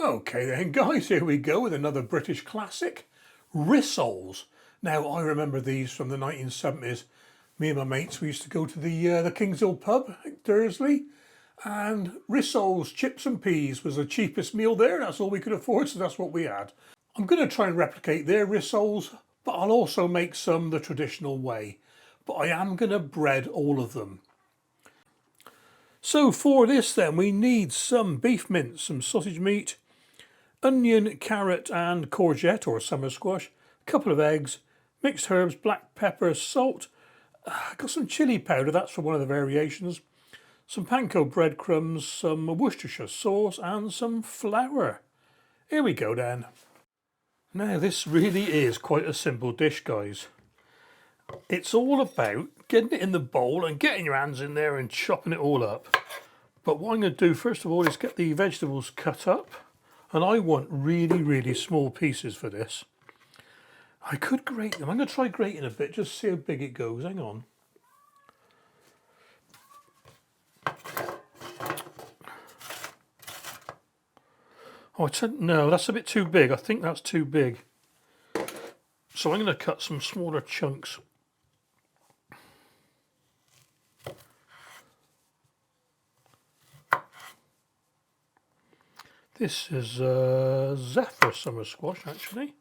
Okay then guys, here we go with another British classic, rissoles. Now I remember these from the 1970s. Me and my mates, we used to go to the Kings Hill pub at Dursley, and rissoles, chips and peas was the cheapest meal there. That's all we could afford, so that's what we had. I'm going to try and replicate their rissoles, but I'll also make some the traditional way. But I am going to bread all of them. So for this then, we need some beef mince, some sausage meat, onion, carrot and courgette or summer squash, a couple of eggs, mixed herbs, black pepper, salt. Got some chilli powder, that's for one of the variations, some panko breadcrumbs, some Worcestershire sauce and some flour. Here we go then. Now this really is quite a simple dish, guys. It's all about getting it in the bowl and getting your hands in there and chopping it all up. But what I'm going to do first of all is get the vegetables cut up, and I want really small pieces for this. I could grate them. I'm going to try grating a bit, just see how big it goes. Hang on. Oh, no, that's a bit too big. I think that's too big. So I'm going to cut some smaller chunks. This is Zephyr summer squash, actually.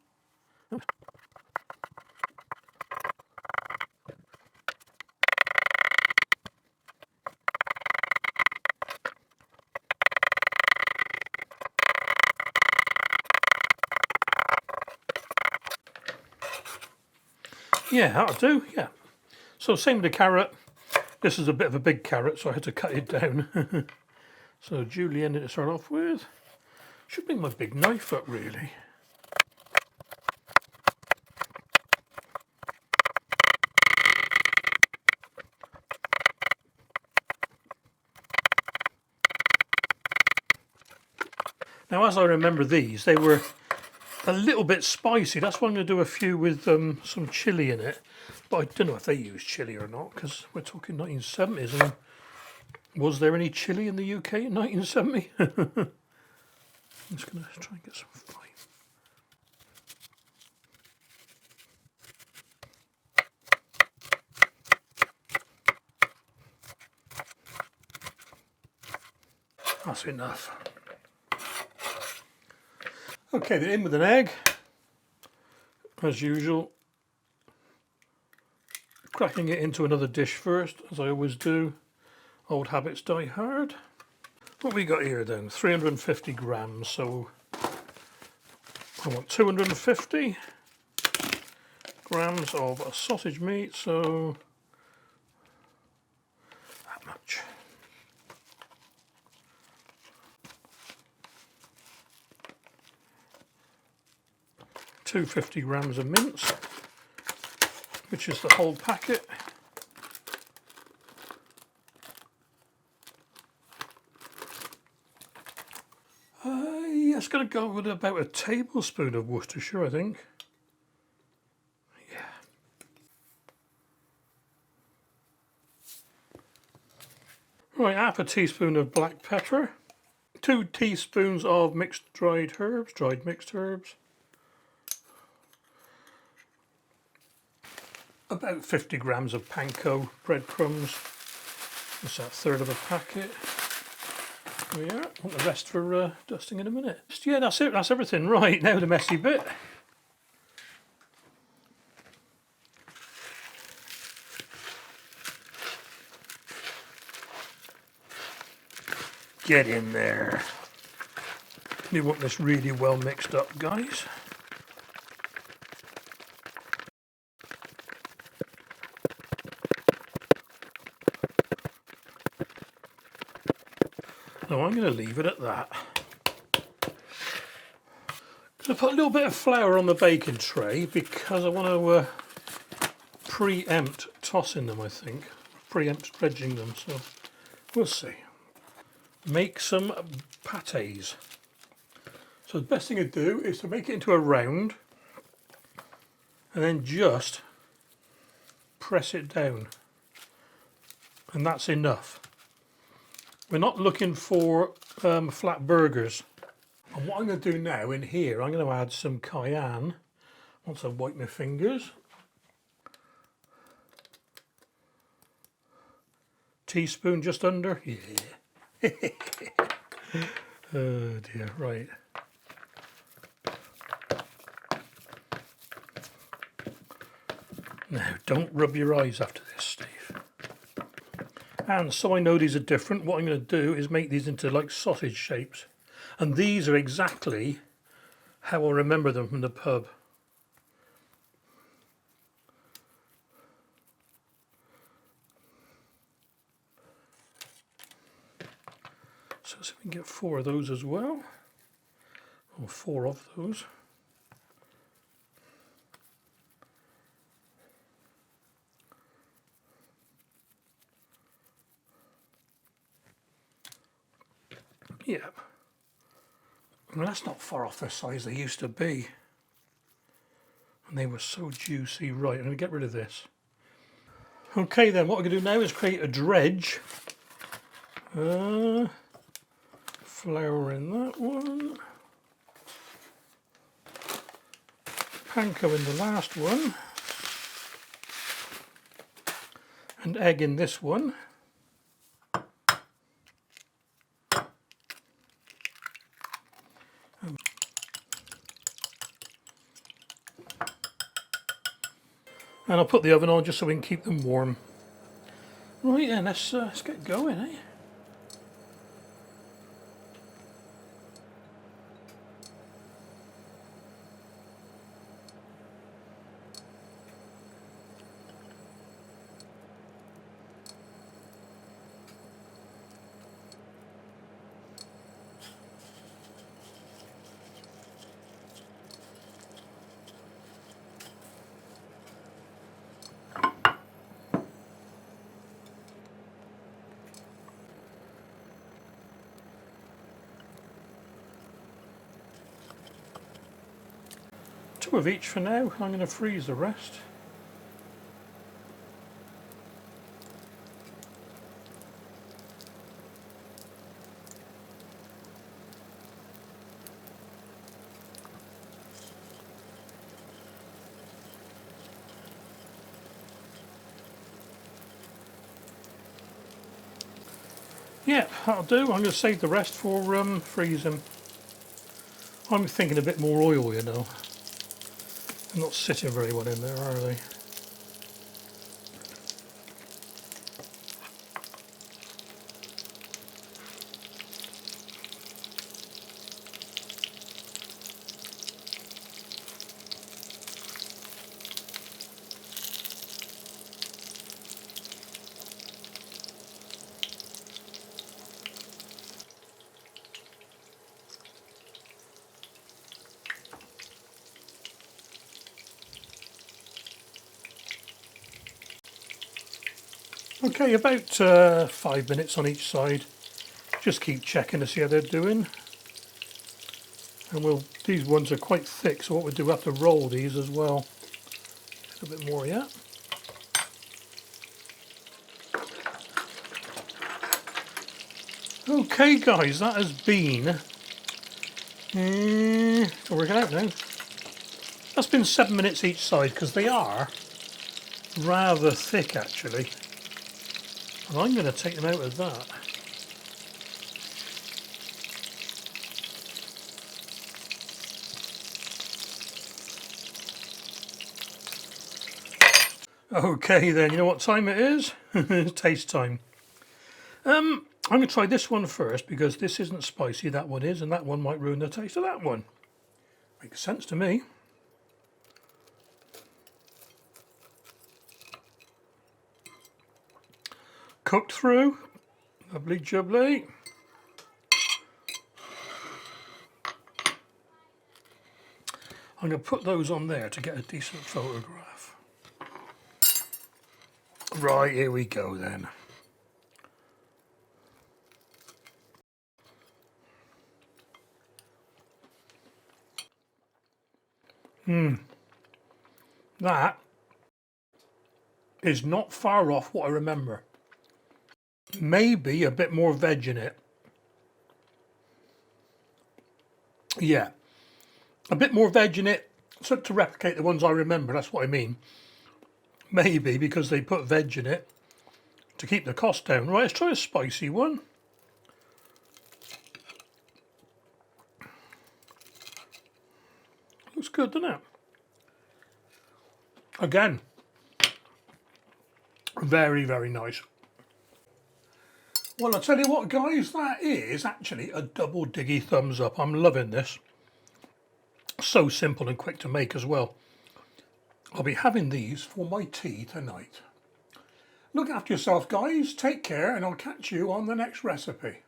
Yeah, that'll do, yeah. So same with the carrot. This is a bit of a big carrot, so I had to cut it down. So julienne to start off with. Should bring my big knife up, really. Now, as I remember these, they were a little bit spicy. That's why I'm going to do a few with some chilli in it. But I don't know if they use chilli or not, because we're talking 1970s. I mean, was there any chilli in the UK in 1970? I'm just going to try and get some fine. That's enough. Okay, then in with an egg, as usual. Cracking it into another dish first, as I always do. Old habits die hard. What we got here then? 350 grams, so I want 250 grams of sausage meat, so that much. $250 grams of mince, which is the whole packet. It's going to go with about a tablespoon of Worcestershire, I think. Yeah. Right, half a teaspoon of black pepper, 2 teaspoons of mixed dried mixed herbs, about 50 grams of panko breadcrumbs. That's a third of a packet. There we are. I want the rest for dusting in a minute. Yeah, that's it. That's everything. Right, now the messy bit. Get in there. You want this really well mixed up, guys. No, I'm going to leave it at that. I'm going to put a little bit of flour on the baking tray because I want to preempt tossing them, I think. Preempt dredging them, so we'll see. Make some pâtés. So the best thing to do is to make it into a round and then just press it down. And that's enough. We're not looking for flat burgers. And what I'm going to do now in here, I'm going to add some cayenne once I wipe my fingers. Teaspoon just under. Yeah. Oh dear, right. Now, don't rub your eyes after this, Steve. And so I know these are different, what I'm going to do is make these into like sausage shapes. And these are exactly how I remember them from the pub. So let's see if we can get 4 of those as well. Or 4 of those. Yep. I mean, that's not far off the size they used to be. And they were so juicy. Right, I'm going to get rid of this. Okay then, what we're going to do now is create a dredge. Flour in that one. Panko in the last one. And egg in this one. And I'll put the oven on just so we can keep them warm. Right then, let's get going, eh? Two of each for now. I'm going to freeze the rest. Yeah, that'll do. I'm going to save the rest for freezing. I'm thinking a bit more oil, you know. They're not sitting very well in there, are they? Okay, about 5 minutes on each side. Just keep checking to see how they're doing. And these ones are quite thick, so what we'll do, we'll have to roll these as well. A bit more, yeah. Okay guys, that has been, I'll work it out now. That's been 7 minutes each side, because they are rather thick actually. And I'm going to take them out of that. Okay then, you know what time it is? It's taste time. I'm going to try this one first because this isn't spicy, that one is, and that one might ruin the taste of that one. Makes sense to me. Cooked through, lovely jubbly. I'm going to put those on there to get a decent photograph. Right, here we go then. That is not far off what I remember. Maybe a bit more veg in it. Yeah, a bit more veg in it, so to replicate the ones I remember, that's what I mean. Maybe because they put veg in it to keep the cost down. Right, let's try a spicy one. Looks good, doesn't it? Again, very, very nice. Well, I'll tell you what, guys, that is actually a double diggy thumbs up. I'm loving this. So simple and quick to make as well. I'll be having these for my tea tonight. Look after yourself, guys. Take care, and I'll catch you on the next recipe.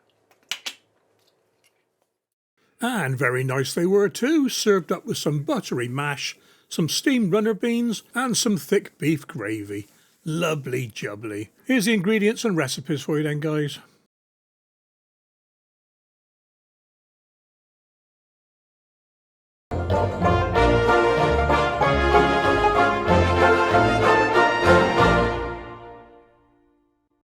And very nice they were too, served up with some buttery mash, some steamed runner beans, and some thick beef gravy. Lovely jubbly. Here's the ingredients and recipes for you then, guys.